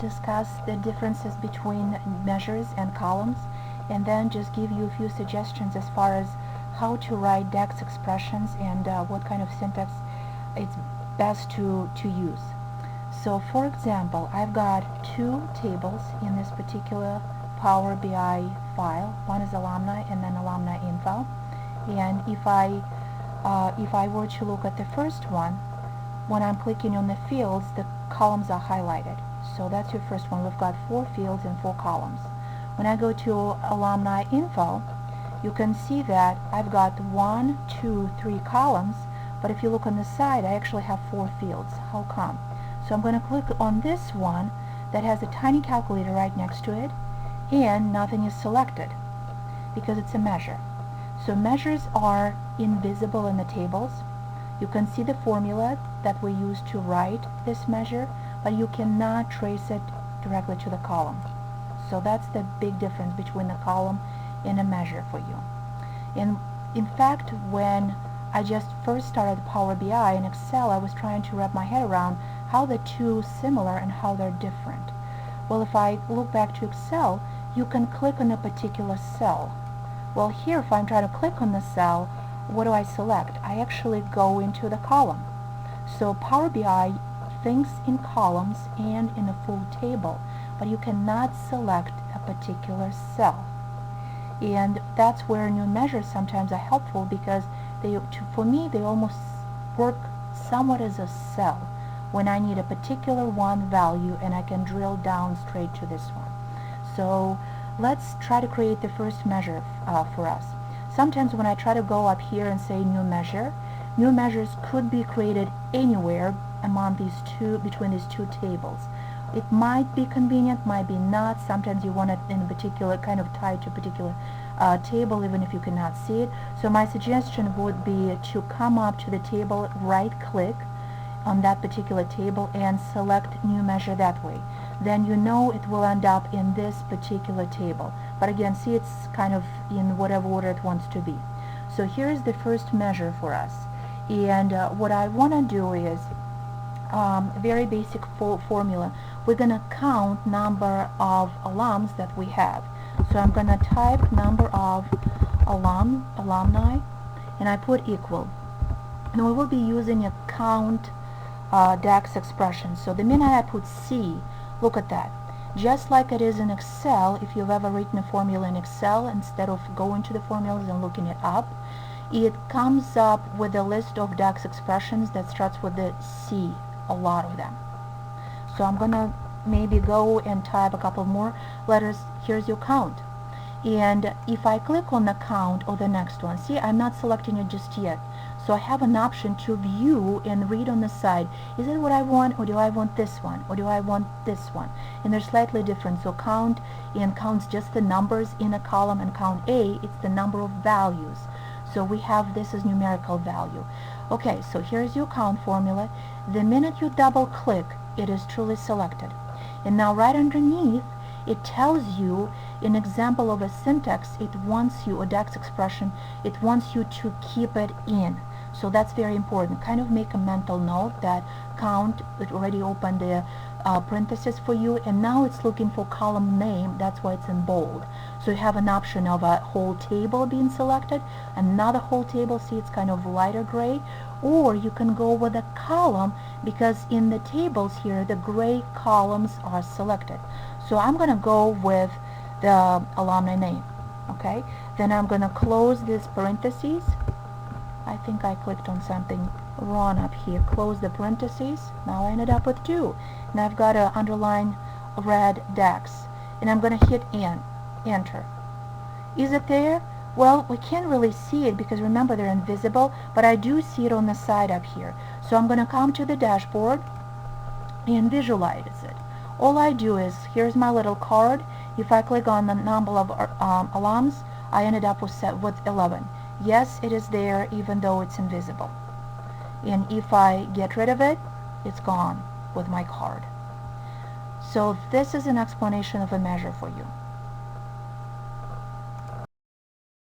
discuss the differences between measures and columns, and then just give you a few suggestions as far as how to write DAX expressions and what kind of syntax it's best to use. So for example, I've got two tables in this particular Power BI file. One is alumni and then alumni info. And if I were to look at the first one, when I'm clicking on the fields, the columns are highlighted. So that's your first one. We've got 4 fields and 4 columns. When I go to alumni info, you can see that I've got 1, 2, 3 columns, but if you look on the side, I actually have 4 fields. How come? So I'm going to click on this one that has a tiny calculator right next to it, and nothing is selected because it's a measure. So measures are invisible in the tables. You can see the formula that we use to write this measure, but you cannot trace it directly to the column. So that's the big difference between a column and a measure for you. And in fact, when I just first started Power BI in Excel, I was trying to wrap my head around how the two similar and how they're different. Well, if I look back to Excel, you can click on a particular cell. Well, here if I'm trying to click on the cell, what do I select? I actually go into the column. So Power BI thinks in columns and in a full table, but you cannot select a particular cell. And that's where new measures sometimes are helpful, because for me they almost work somewhat as a cell when I need a particular one value and I can drill down straight to this one. So let's try to create the first measure for us. Sometimes when I try to go up here and say new measure, new measures could be created anywhere among between these two tables. It might be convenient, might be not. Sometimes you want it in a particular kind of tied to a particular table, even if you cannot see it. So my suggestion would be to come up to the table, right click on that particular table and select new measure that way. Then you know it will end up in this particular table. But again, see, it's kind of in whatever order it wants to be. So here's the first measure for us. And what I want to do is very basic formula. We're going to count number of alums that we have. So I'm going to type number of alumni, and I put equal. And we will be using a count DAX expression. So the minute I put C, look at that. Just like it is in Excel, if you've ever written a formula in Excel, instead of going to the formulas and looking it up, it comes up with a list of DAX expressions that starts with the C, a lot of them. So I'm going to maybe go and type a couple more letters. Here's your count. And if I click on the count or the next one, see, I'm not selecting it just yet. So I have an option to view and read on the side. Is it what I want, or do I want this one, or do I want this one? And they're slightly different. So count and counts just the numbers in a column, and count A, it's the number of values. So we have this as numerical value. Okay, so here's your count formula. The minute you double click, it is truly selected. And now right underneath, it tells you an example of a syntax. It wants you, a DAX expression, it wants you to keep it in. So that's very important. Kind of make a mental note that count, it already opened the parentheses for you, and now it's looking for column name. That's why it's in bold. So you have an option of a whole table being selected, another whole table, see, it's kind of lighter gray, or you can go with a column, because in the tables here the gray columns are selected. So I'm going to go with the alumni name. Okay, then I'm going to close this parentheses. I think I clicked on something wrong up here. Close the parentheses. Now I ended up with 2. And I've got to underline red DAX. And I'm going to hit enter. Is it there? Well, we can't really see it because remember they're invisible, but I do see it on the side up here. So I'm going to come to the dashboard and visualize it. All I do is, here's my little card. If I click on the number of alums, I ended up with 11. Yes, it is there even though it's invisible. And if I get rid of it, it's gone with my card. So this is an explanation of a measure for you.